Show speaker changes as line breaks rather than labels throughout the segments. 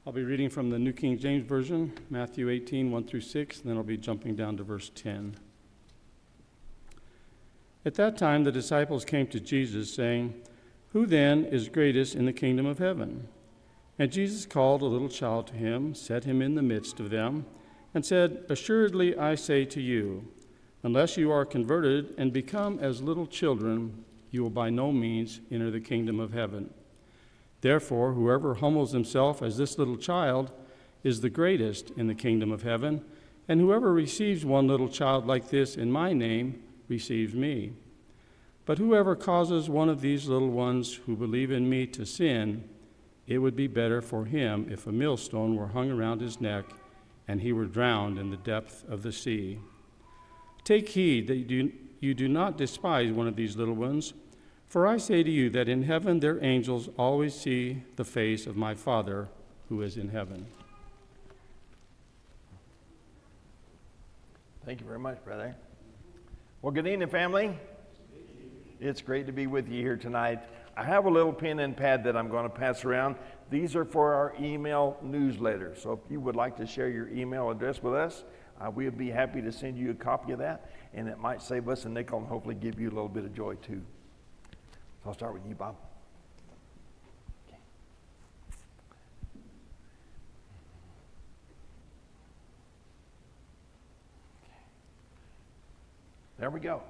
I'll be reading from the New King James Version, Matthew 18, 1 through 6, and then I'll be jumping down to verse 10. At that time the disciples came to Jesus, saying, "Who then is greatest in the kingdom of heaven?" And Jesus called a little child to him, set him in the midst of them, and said, "Assuredly I say to you, unless you are converted and become as little children, you will by no means enter the kingdom of heaven. Therefore, whoever humbles himself as this little child is the greatest in the kingdom of heaven, and whoever receives one little child like this in my name receives me. But whoever causes one of these little ones who believe in me to sin, it would be better for him if a millstone were hung around his neck and he were drowned in the depth of the sea. Take heed that you do not despise one of these little ones, for I say to you that in heaven their angels always see the face of my Father who is in heaven."
Thank you very much, brother. Well, good evening, family. It's great to be with you here tonight. I have a little pen and pad that I'm going to pass around. These are for our email newsletter. So if you would like to share your email address with us, we'd be happy to send you a copy of that, and it might save us a nickel and hopefully give you a little bit of joy too. So I'll start with you, Bob. Okay. There we go.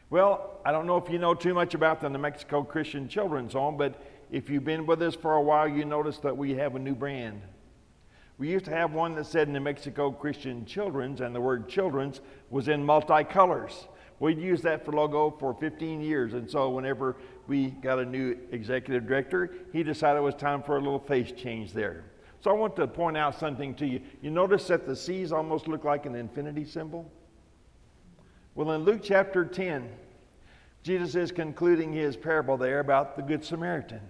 Well, I don't know if you know too much about the New Mexico Christian Children's Home, but if you've been with us for a while, you notice that we have a new brand. We used to have one that said New Mexico Christian Children's, and the word children's was in multicolors. We'd used that for logo for 15 years, and so whenever we got a new executive director, he decided it was time for a little face change there. So I want to point out something to you. You notice that the C's almost look like an infinity symbol? Well, in Luke chapter 10, Jesus is concluding his parable there about the Good Samaritan.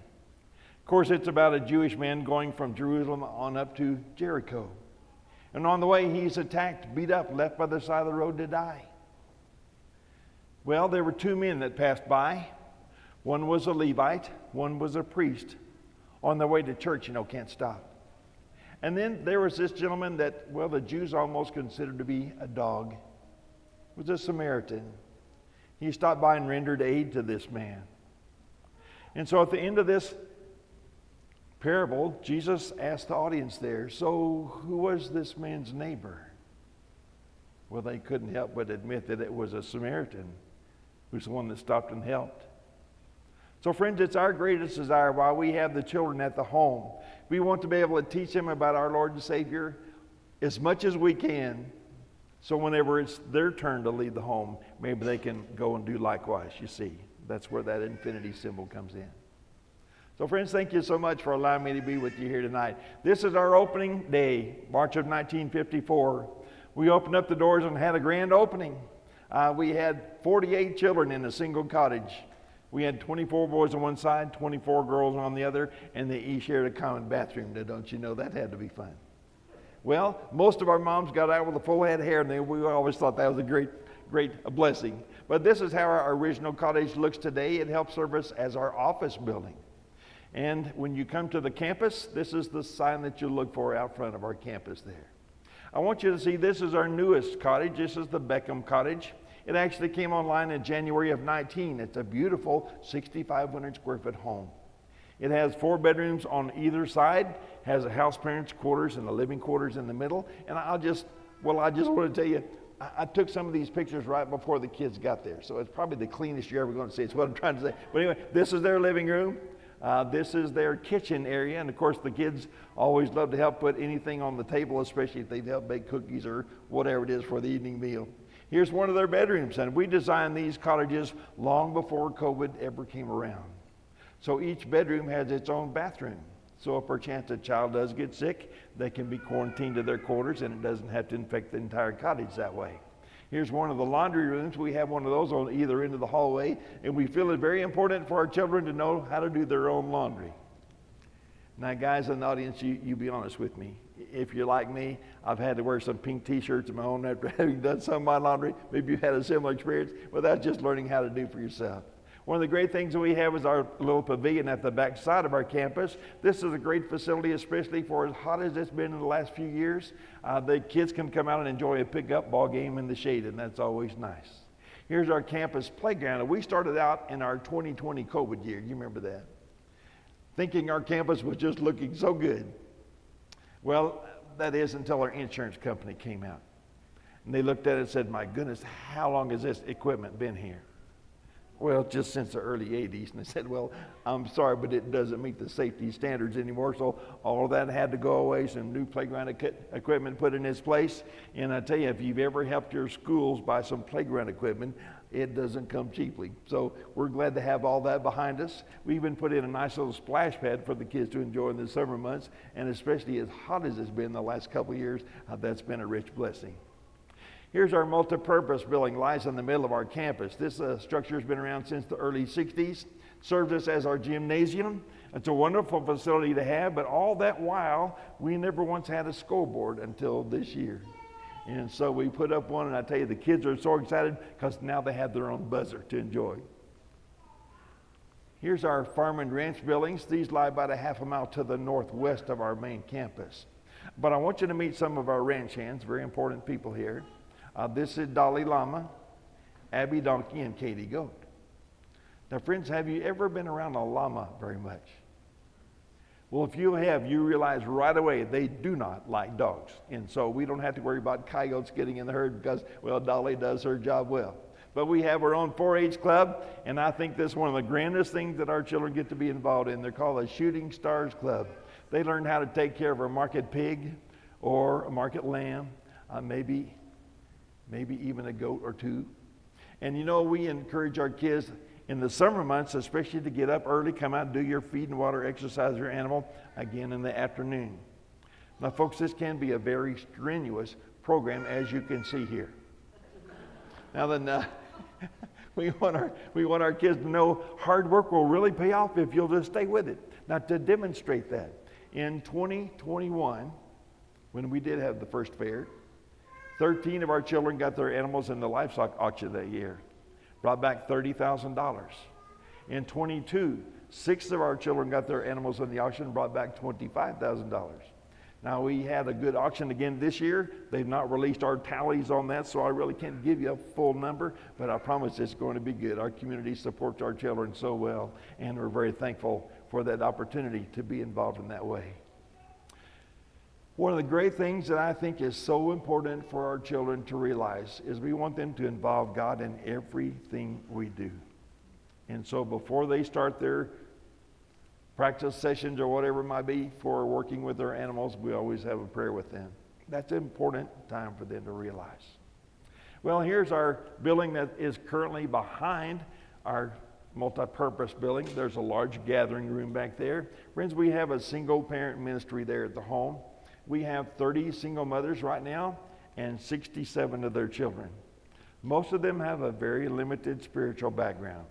Of course, it's about a Jewish man going from Jerusalem on up to Jericho. And on the way, he's attacked, beat up, left by the side of the road to die. Well, there were two men that passed by. One was a Levite, one was a priest. On their way to church, can't stop. And then there was this gentleman that, well, the Jews almost considered to be a dog. Was a Samaritan. He stopped by and rendered aid to this man. And so at the end of this parable, Jesus asked the audience there, "So who was this man's neighbor?" Well, they couldn't help but admit that it was a Samaritan who's the one that stopped and helped. So friends, it's our greatest desire while we have the children at the home. We want to be able to teach them about our Lord and Savior as much as we can. So whenever it's their turn to leave the home, maybe they can go and do likewise, you see. That's where that infinity symbol comes in. So friends, thank you so much for allowing me to be with you here tonight. This is our opening day, March of 1954. We opened up the doors and had a grand opening. We had 48 children in a single cottage. We had 24 boys on one side, 24 girls on the other, and they each shared a common bathroom. Now, don't you know that had to be fun? Well, most of our moms got out with a full head of hair, and we always thought that was a great blessing. But this is how our original cottage looks today. It helps serve us as our office building. And when you come to the campus, this is the sign that you'll look for out front of our campus there. I want you to see this is our newest cottage. This is the Beckham Cottage. It actually came online in January of 19. It's a beautiful 6,500 square foot home. It has 4 bedrooms on either side, has a house parents' quarters and a living quarters in the middle. And I just want to tell you, I took some of these pictures right before the kids got there. So it's probably the cleanest you're ever going to see. It's what I'm trying to say. But anyway, this is their living room. This is their kitchen area. And of course, the kids always love to help put anything on the table, especially if they've helped bake cookies or whatever it is for the evening meal. Here's one of their bedrooms. And we designed these cottages long before COVID ever came around. So each bedroom has its own bathroom. So if perchance a child does get sick, they can be quarantined to their quarters and it doesn't have to infect the entire cottage that way. Here's one of the laundry rooms. We have one of those on either end of the hallway, and we feel it very important for our children to know how to do their own laundry. Now, guys in the audience, you be honest with me. If you're like me, I've had to wear some pink t-shirts of my own after having done some of my laundry. Maybe you've had a similar experience, but that's just learning how to do for yourself. One of the great things that we have is our little pavilion at the back side of our campus. This is a great facility, especially for as hot as it's been in the last few years. The kids can come out and enjoy a pickup ball game in the shade, and that's always nice. Here's our campus playground. And we started out in our 2020 COVID year. You remember that? Thinking our campus was just looking so good. Well, that is until our insurance company came out. And they looked at it and said, my goodness, how long has this equipment been here? Well, just since the early 80s. And they said, well, I'm sorry, but it doesn't meet the safety standards anymore. So all of that had to go away. Some new playground equipment put in its place. And I tell you, if you've ever helped your schools buy some playground equipment, it doesn't come cheaply. So we're glad to have all that behind us. We even put in a nice little splash pad for the kids to enjoy in the summer months. And especially as hot as it's been the last couple of years, that's been a rich blessing. Here's our multi-purpose building, lies in the middle of our campus. This structure has been around since the early 60s, served us as our gymnasium. It's a wonderful facility to have, but all that while, we never once had a scoreboard until this year. And so we put up one, and I tell you, the kids are so excited because now they have their own buzzer to enjoy. Here's our farm and ranch buildings. These lie about a half a mile to the northwest of our main campus. But I want you to meet some of our ranch hands, very important people here. This is Dolly Llama, Abby Donkey, and Katie Goat. Now, friends, have you ever been around a llama very much? Well, if you have, you realize right away they do not like dogs. And so we don't have to worry about coyotes getting in the herd because, well, Dolly does her job well. But we have our own 4-H club, and I think this is one of the grandest things that our children get to be involved in. They're called a Shooting Stars Club. They learn how to take care of a market pig or a market lamb, maybe even a goat or two. And you know, we encourage our kids in the summer months, especially to get up early, come out and do your feed and water, exercise your animal again in the afternoon. Now, folks, this can be a very strenuous program, as you can see here. Now then, we want our kids to know hard work will really pay off if you'll just stay with it. Now, to demonstrate that, in 2021, when we did have the first fair, 13 of our children got their animals in the livestock auction that year, brought back $30,000. In 22, 6 of our children got their animals in the auction, brought back $25,000. Now, we had a good auction again this year. They've not released our tallies on that, so I really can't give you a full number, but I promise it's going to be good. Our community supports our children so well, and we're very thankful for that opportunity to be involved in that way. One of the great things that I think is so important for our children to realize is we want them to involve God in everything we do. And so before they start their practice sessions or whatever it might be for working with their animals, we always have a prayer with them. That's an important time for them to realize. Well, here's our building that is currently behind our multi-purpose building. There's a large gathering room back there. Friends, we have a single parent ministry there at the home. We have 30 single mothers right now and 67 of their children. Most of them have a very limited spiritual background.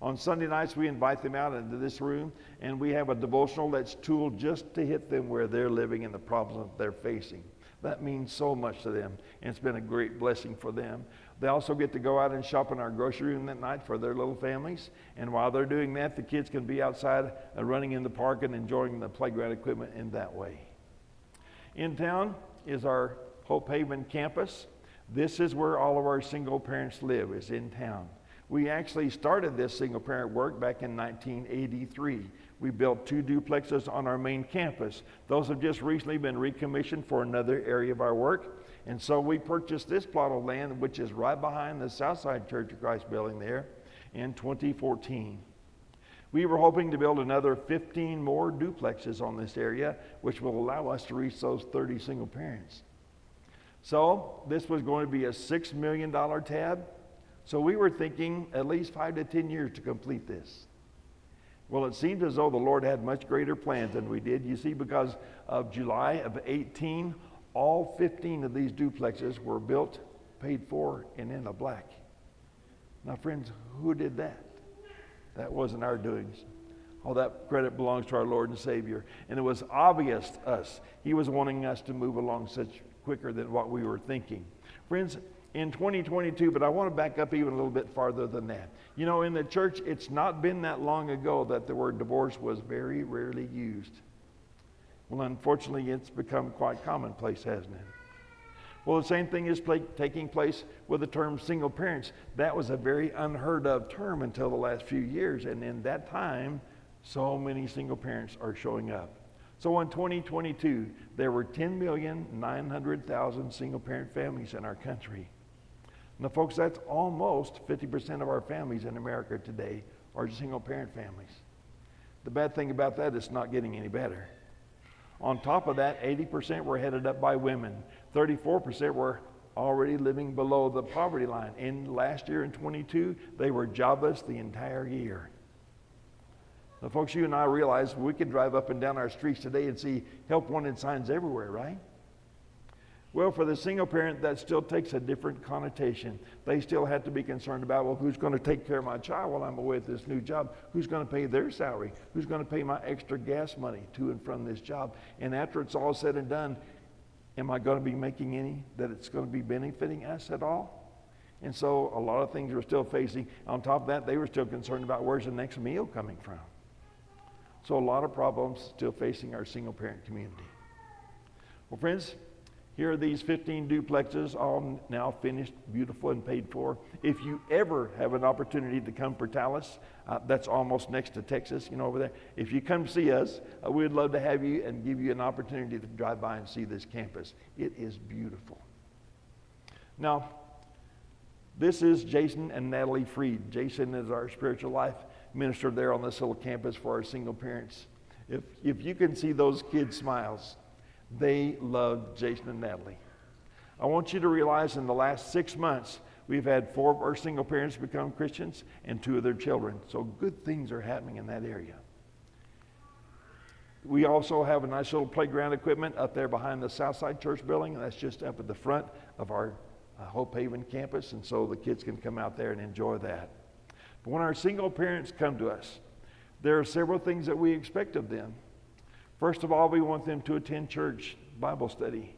On Sunday nights, we invite them out into this room, and we have a devotional that's tooled just to hit them where they're living and the problems that they're facing. That means so much to them, and it's been a great blessing for them. They also get to go out and shop in our grocery room that night for their little families, and while they're doing that, the kids can be outside running in the park and enjoying the playground equipment in that way. In town is our Hope Haven campus. This is where all of our single parents live, is in town. We actually started this single parent work back in 1983. We built 2 duplexes on our main campus. Those have just recently been recommissioned for another area of our work. And so we purchased this plot of land, which is right behind the Southside Church of Christ building there, in 2014. We were hoping to build another 15 more duplexes on this area, which will allow us to reach those 30 single parents. So this was going to be a $6 million tab. So we were thinking at least 5 to 10 years to complete this. Well, it seems as though the Lord had much greater plans than we did. You see, because of July of 18, all 15 of these duplexes were built, paid for, and in a black. Now, friends, who did that? That wasn't our doings. All that credit belongs to our Lord and Savior. And it was obvious to us. He was wanting us to move along such quicker than what we were thinking. Friends, in 2022, but I want to back up even a little bit farther than that. You know, in the church, it's not been that long ago that the word divorce was very rarely used. Well, unfortunately, it's become quite commonplace, hasn't it? Well, the same thing is taking place with the term single parents. That was a very unheard of term until the last few years, and in that time, so many single parents are showing up. So in 2022, there were 10,900,000 single parent families in our country. Now, folks, that's almost 50% of our families in America today are single parent families. The bad thing about that is it's not getting any better. On top of that, 80% were headed up by women. 34% were already living below the poverty line. And last year in 22, they were jobless the entire year. Now, folks, you and I realize we could drive up and down our streets today and see help wanted signs everywhere, right? Well, for the single parent, that still takes a different connotation. They still have to be concerned about, well, who's going to take care of my child while I'm away at this new job? Who's going to pay their salary? Who's going to pay my extra gas money to and from this job? And after it's all said and done, am I going to be making any that it's going to be benefiting us at all? And so a lot of things we're still facing. On top of that, they were still concerned about where's the next meal coming from. So a lot of problems still facing our single parent community. Well, friends, here are these 15 duplexes, all now finished, beautiful, and paid for. If you ever have an opportunity to come for Portales, that's almost next to Texas, you know, over there. If you come see us, we'd love to have you and give you an opportunity to drive by and see this campus. It is beautiful. Now, this is Jason and Natalie Freed. Jason is our spiritual life minister there on this little campus for our single parents. If you can see those kids' smiles, they love Jason and Natalie. I want you to realize in the last 6 months, we've had 4 of our single parents become Christians and 2 of their children. So good things are happening in that area. We also have a nice little playground equipment up there behind the Southside Church building. And that's just up at the front of our Hope Haven campus. And so the kids can come out there and enjoy that. But when our single parents come to us, there are several things that we expect of them. First of all, we want them to attend church Bible study.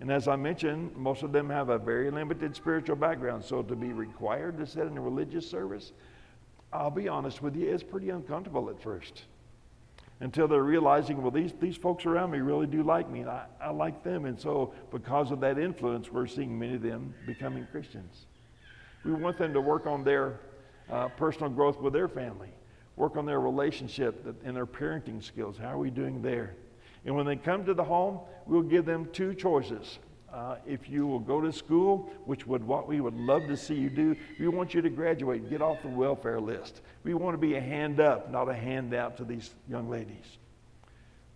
And as I mentioned, most of them have a very limited spiritual background. So to be required to sit in a religious service, I'll be honest with you, it's pretty uncomfortable at first. Until they're realizing, well, these folks around me really do like me, and I like them. And so because of that influence, we're seeing many of them becoming Christians. We want them to work on their personal growth with their family. Work on their relationship and their parenting skills. How are we doing there? And when they come to the home, we'll give them 2 choices. If you will go to school, what we would love to see you do, we want you to graduate and get off the welfare list. We want to be a hand up, not a handout to these young ladies.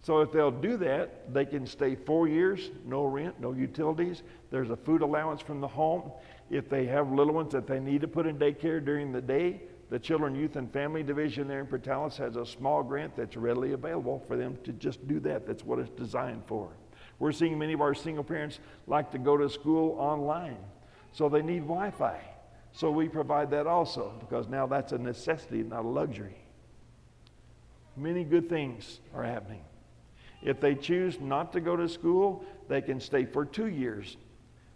So if they'll do that, they can stay 4 years, no rent, no utilities. There's a food allowance from the home. If they have little ones that they need to put in daycare during the day, the Children, Youth, and Family Division there in Portales has a small grant that's readily available for them to just do that. That's what it's designed for. We're seeing many of our single parents like to go to school online, so they need Wi-Fi. So we provide that also, because now that's a necessity, not a luxury. Many good things are happening. If they choose not to go to school, they can stay for 2 years,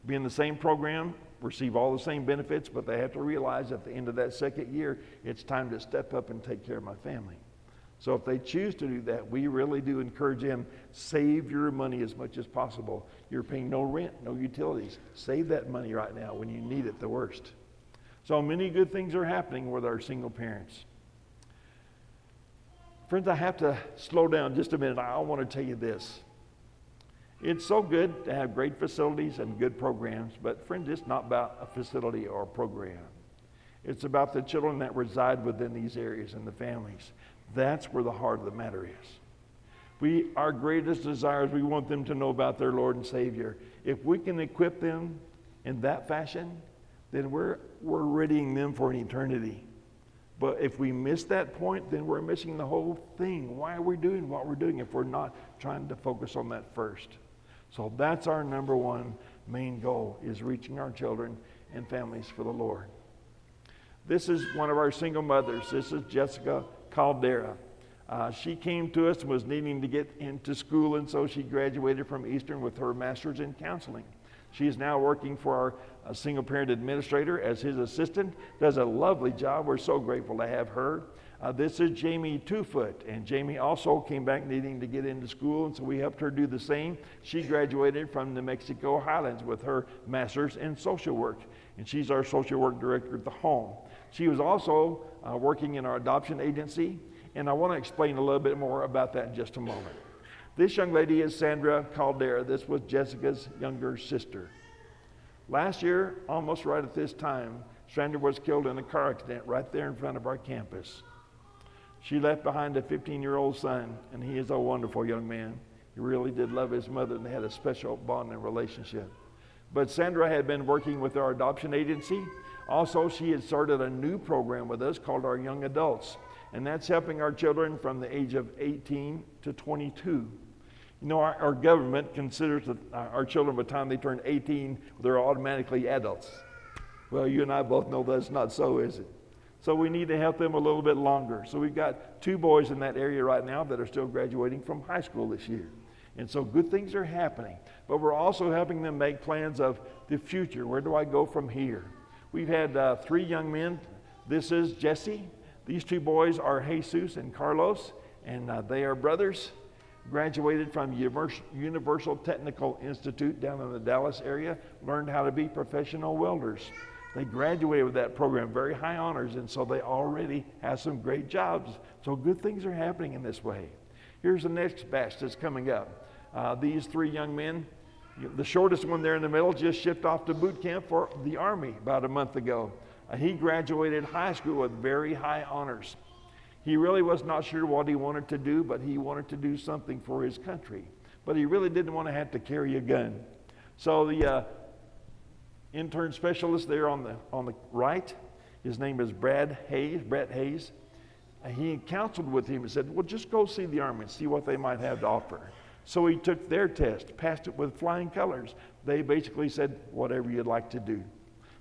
be in the same program, receive all the same benefits, but they have to realize at the end of that 2nd year, it's time to step up and take care of my family. So if they choose to do that, we really do encourage them, save your money as much as possible. You're paying no rent, no utilities. Save that money right now when you need it the worst. So many good things are happening with our single parents. Friends, I have to slow down just a minute. I want to tell you this. It's so good to have great facilities and good programs, but friends, it's not about a facility or a program. It's about the children that reside within these areas and the families. That's where the heart of the matter is. Our greatest desire is we want them to know about their Lord and Savior. If we can equip them in that fashion, then we're readying them for an eternity. But if we miss that point, then we're missing the whole thing. Why are we doing what we're doing if we're not trying to focus on that first? So that's our number one main goal, is reaching our children and families for the Lord. This is one of our single mothers. This is Jessica Caldera. She came to us and was needing to get into school, and so she graduated from Eastern with her master's in counseling. She is now working for our single parent administrator as his assistant, does a lovely job. We're so grateful to have her. This is Jamie Twofoot, and Jamie also came back needing to get into school, and so we helped her do the same. She graduated from New Mexico Highlands with her master's in social work, and she's our social work director at the home. She was also working in our adoption agency, and I want to explain a little bit more about that in just a moment. This young lady is Sandra Caldera. This was Jessica's younger sister. Last year, almost right at this time, Sandra was killed in a car accident right there in front of our campus. She left behind a 15-year-old son, and he is a wonderful young man. He really did love his mother, and they had a special bond and relationship. But Sandra had been working with our adoption agency. Also, she had started a new program with us called our Young Adults, and that's helping our children from the age of 18 to 22. You know, our government considers that our children, by the time they turn 18, they're automatically adults. Well, you and I both know that's not so, is it? So we need to help them a little bit longer. So we've got 2 boys in that area right now that are still graduating from high school this year. And so good things are happening. But we're also helping them make plans of the future. Where do I go from here? We've had 3 young men. This is Jesse. These 2 boys are Jesus and Carlos, and they are brothers. Graduated from Universal Technical Institute down in the Dallas area, learned how to be professional welders. They graduated with that program, very high honors, and so they already have some great jobs. So good things are happening in this way. Here's the next batch that's coming up. These 3 young men, the shortest one there in the middle just shipped off to boot camp for the Army about a month ago. He graduated high school with very high honors. He really was not sure what he wanted to do, but he wanted to do something for his country. But he really didn't want to have to carry a gun. So the intern specialist there on the right, his name is Brett Hayes. He counseled with him and said, well, just go see the Army and see what they might have to offer. So he took their test, passed it with flying colors. They basically said, whatever you'd like to do.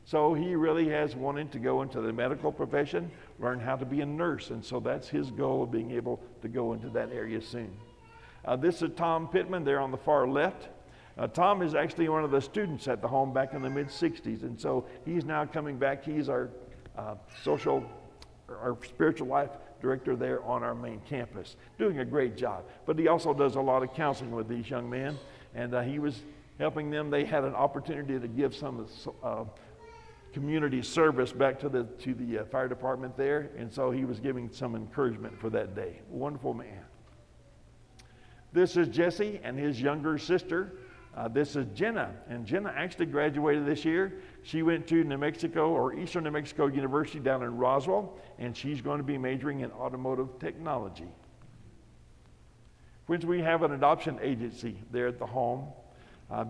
So he really has wanted to go into the medical profession, learn how to be a nurse, and so that's his goal of being able to go into that area soon. This is Tom Pittman there on the far left. Tom is actually one of the students at the home back in the mid-'60s, and so he's now coming back. He's our spiritual life director there on our main campus, doing a great job. But he also does a lot of counseling with these young men, and he was helping them. They had an opportunity to give some community service back to the fire department there, and so he was giving some encouragement for that day. Wonderful man. This is Jesse and his younger sister. This is Jenna, and Jenna actually graduated this year. She went to New Mexico, or Eastern New Mexico University down in Roswell, and she's going to be majoring in automotive technology. Which we have an adoption agency there at the home,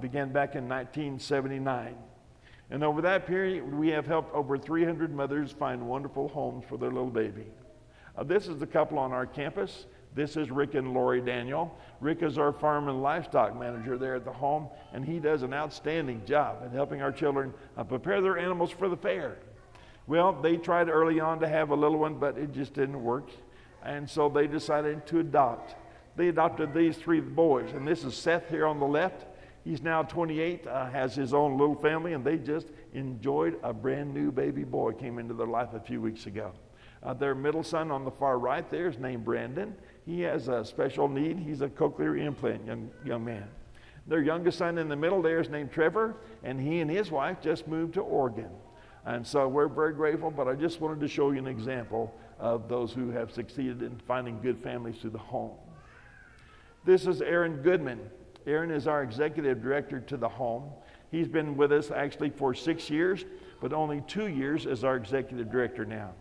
began back in 1979. And over that period, we have helped over 300 mothers find wonderful homes for their little baby. This is the couple on our campus. This is Rick and Lori Daniel. Rick is our farm and livestock manager there at the home, and he does an outstanding job at helping our children prepare their animals for the fair. Well, they tried early on to have a little one, but it just didn't work, and so they decided to adopt. They adopted these 3 boys, and this is Seth here on the left. He's now 28, has his own little family, and they just enjoyed a brand new baby boy came into their life a few weeks ago. Their middle son on the far right there is named Brandon. He has a special need. He's a cochlear implant young man. Their youngest son in the middle there is named Trevor, and he and his wife just moved to Oregon. And so we're very grateful, but I just wanted to show you an example of those who have succeeded in finding good families through the home. This is Aaron Goodman. Aaron is our executive director to the home. He's been with us actually for 6 years, but only 2 years as our executive director now.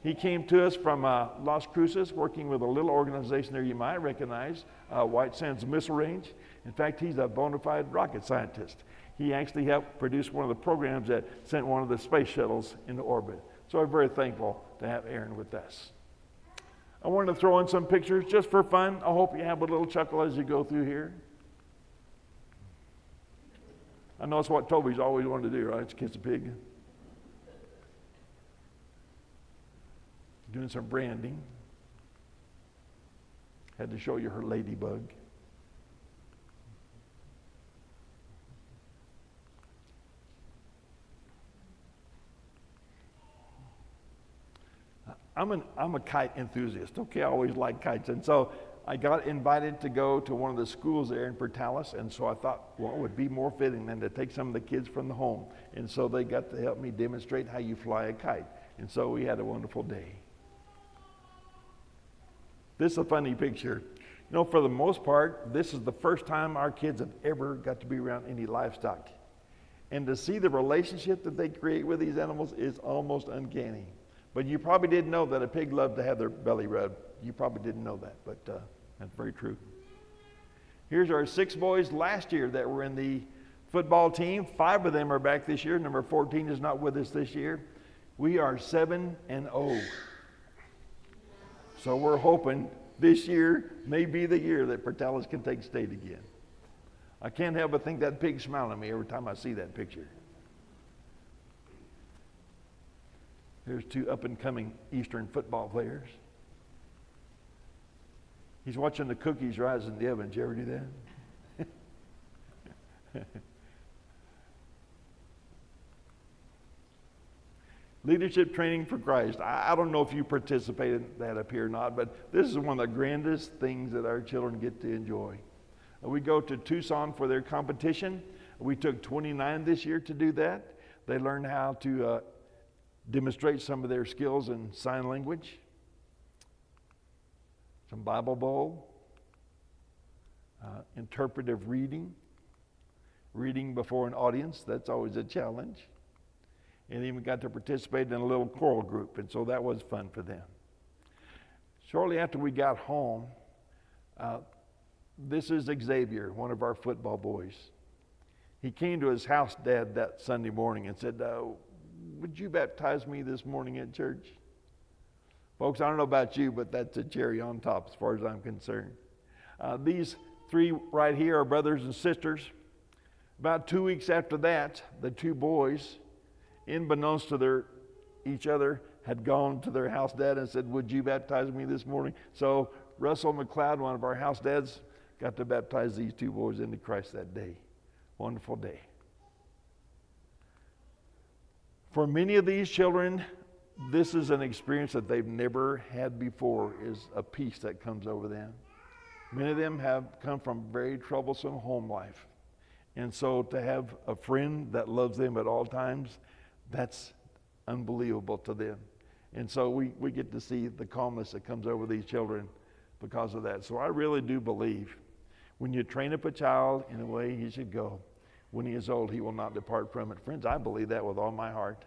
He came to us from Las Cruces, working with a little organization there you might recognize, White Sands Missile Range. In fact, he's a bona fide rocket scientist. He actually helped produce one of the programs that sent one of the space shuttles into orbit. So I'm very thankful to have Aaron with us. I wanted to throw in some pictures just for fun. I hope you have a little chuckle as you go through here. I know it's what Toby's always wanted to do, right? It's kiss a pig. Doing some branding. Had to show you her ladybug. I'm a kite enthusiast. Okay, I always like kites, and so I got invited to go to one of the schools there in Portales, and so I thought, well, it would be more fitting than to take some of the kids from the home, and so they got to help me demonstrate how you fly a kite, and so we had a wonderful day. This is a funny picture. You know, for the most part, this is the first time our kids have ever got to be around any livestock. And to see the relationship that they create with these animals is almost uncanny. But you probably didn't know that a pig loved to have their belly rubbed. You probably didn't know that, but that's very true. Here's our 6 boys last year that were in the football team. 5 of them are back this year. Number 14 is not with us this year. We are 7-0. So we're hoping this year may be the year that Portales can take state again. I can't help but think that pig's smiling at me every time I see that picture. Here's 2 up-and-coming Eastern football players. He's watching the cookies rise in the oven. Did you ever do that? Leadership training for Christ. I don't know if you participated in that up here or not, but this is one of the grandest things that our children get to enjoy. We go to Tucson for their competition. We took 29 this year to do that. They learned how to demonstrate some of their skills in sign language, some Bible Bowl, interpretive reading, reading before an audience. That's always a challenge. And even got to participate in a little choral group, and so that was fun for them. Shortly after we got home, this is Xavier, one of our football boys. He came to his house dad that Sunday morning and said, would you baptize me this morning at church? Folks, I don't know about you, but that's a cherry on top as far as I'm concerned. These 3 right here are brothers and sisters. About 2 weeks after that, the 2 boys, unbeknownst to each other, had gone to their house dad and said, would you baptize me this morning? So Russell McLeod, one of our house dads, got to baptize these 2 boys into Christ that day. Wonderful day. For many of these children, this is an experience that they've never had before, is a peace that comes over them. Many of them have come from very troublesome home life. And so to have a friend that loves them at all times, that's unbelievable to them. And so we get to see the calmness that comes over these children because of that. So I really do believe when you train up a child in a way he should go, when he is old, he will not depart from it. Friends, I believe that with all my heart.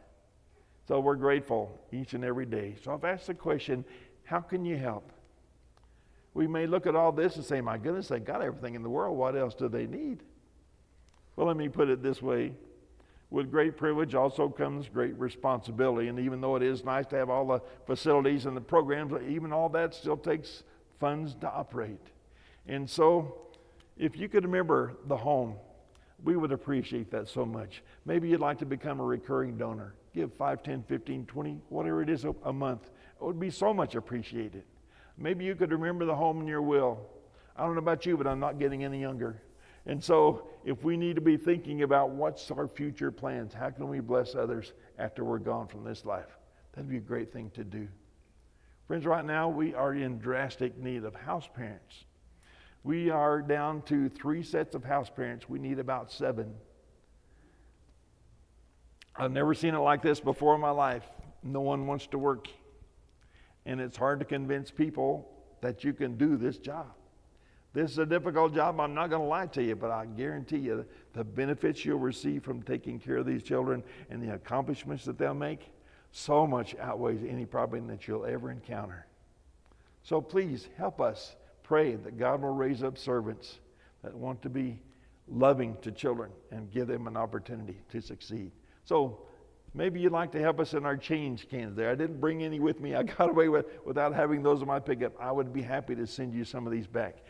So we're grateful each and every day. So I've asked the question, how can you help? We may look at all this and say, my goodness, they got everything in the world. What else do they need? Well, let me put it this way. With great privilege also comes great responsibility. And even though it is nice to have all the facilities and the programs, even all that still takes funds to operate. And so if you could remember the home, we would appreciate that so much. Maybe you'd like to become a recurring donor. Give 5, 10, 15, 20, whatever it is a month. It would be so much appreciated. Maybe you could remember the home in your will. I don't know about you, but I'm not getting any younger. And so if we need to be thinking about what's our future plans, how can we bless others after we're gone from this life, that'd be a great thing to do. Friends, right now we are in drastic need of house parents. We are down to 3 sets of house parents. We need about 7. I've never seen it like this before in my life. No one wants to work. And it's hard to convince people that you can do this job. This is a difficult job. I'm not going to lie to you, but I guarantee you the benefits you'll receive from taking care of these children and the accomplishments that they'll make so much outweighs any problem that you'll ever encounter. So please help us pray that God will raise up servants that want to be loving to children and give them an opportunity to succeed. So maybe you'd like to help us in our change cans there. I didn't bring any with me. I got away without having those in my pickup. I would be happy to send you some of these back.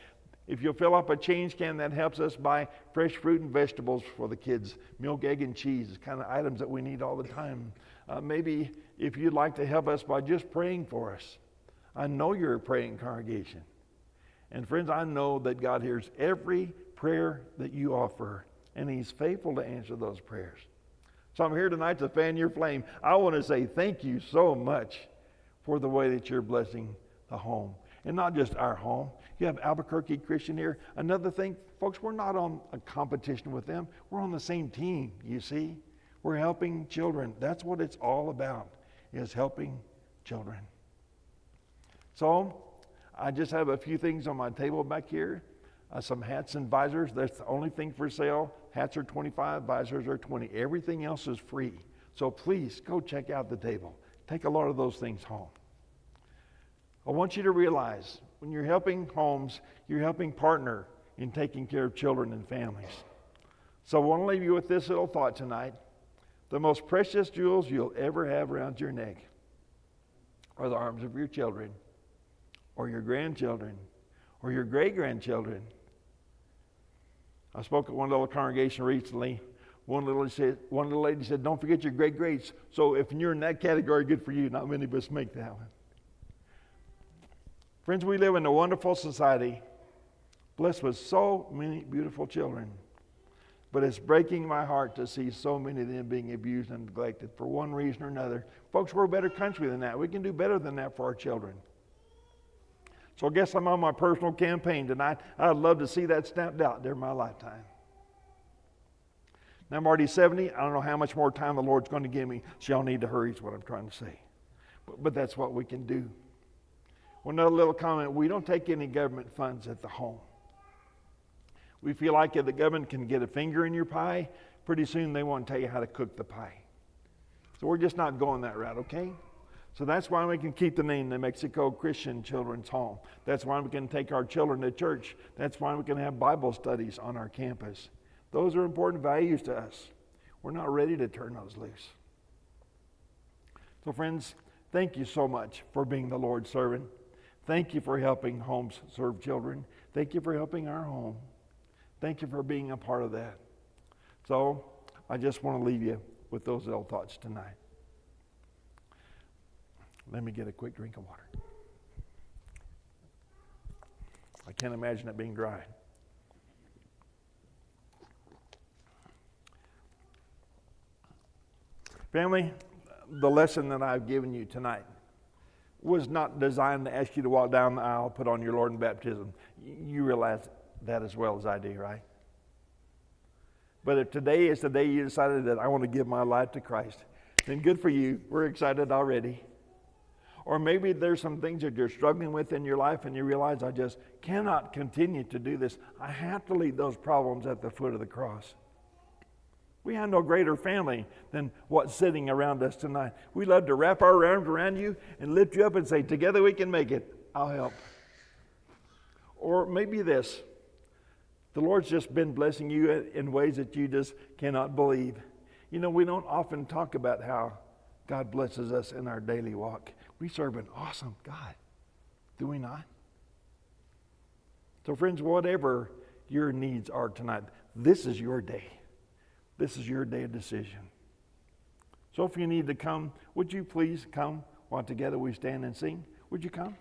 If you'll fill up a change can, that helps us buy fresh fruit and vegetables for the kids. Milk, egg, and cheese, kind of items that we need all the time. Maybe if you'd like to help us by just praying for us. I know you're a praying congregation. And friends, I know that God hears every prayer that you offer, and He's faithful to answer those prayers. So I'm here tonight to fan your flame. I want to say thank you so much for the way that you're blessing the home. And not just our home. You have Albuquerque Christian here. Another thing, folks, we're not on a competition with them. We're on the same team, you see. We're helping children. That's what it's all about, is helping children. So, I just have a few things on my table back here. Some hats and visors. That's the only thing for sale. Hats are $25, visors are $20. Everything else is free. So please, go check out the table. Take a lot of those things home. I want you to realize, when you're helping homes, you're helping partner in taking care of children and families. So I want to leave you with this little thought tonight. The most precious jewels you'll ever have around your neck are the arms of your children, or your grandchildren, or your great-grandchildren. I spoke at one little congregation recently. One little lady said, don't forget your great-greats. So if you're in that category, good for you. Not many of us make that one. Friends, we live in a wonderful society, blessed with so many beautiful children. But it's breaking my heart to see so many of them being abused and neglected for one reason or another. Folks, we're a better country than that. We can do better than that for our children. So I guess I'm on my personal campaign tonight. I'd love to see that stamped out during my lifetime. Now I'm already 70. I don't know how much more time the Lord's going to give me, so y'all need to hurry is what I'm trying to say. But that's what we can do. Well, another little comment. We don't take any government funds at the home. We feel like if the government can get a finger in your pie, pretty soon they won't tell you how to cook the pie. So we're just not going that route, okay? So that's why we can keep the name New Mexico Christian Children's Home. That's why we can take our children to church. That's why we can have Bible studies on our campus. Those are important values to us. We're not ready to turn those loose. So friends, thank you so much for being the Lord's servant. Thank you for helping homes serve children. Thank you for helping our home. Thank you for being a part of that. So I just want to leave you with those little thoughts tonight. Let me get a quick drink of water. I can't imagine it being dry. Family, the lesson that I've given you tonight was not designed to ask you to walk down the aisle, put on your Lord in baptism. You realize that as well as I do, right? But if today is the day you decided that I want to give my life to Christ, then good for you. We're excited already. Or maybe there's some things that you're struggling with in your life and you realize I just cannot continue to do this. I have to leave those problems at the foot of the cross. We have no greater family than what's sitting around us tonight. We love to wrap our arms around you and lift you up and say, together we can make it. I'll help. Or maybe this. The Lord's just been blessing you in ways that you just cannot believe. You know, we don't often talk about how God blesses us in our daily walk. We serve an awesome God, do we not? So friends, whatever your needs are tonight, this is your day. This is your day of decision. So if you need to come, would you please come while together we stand and sing? Would you come?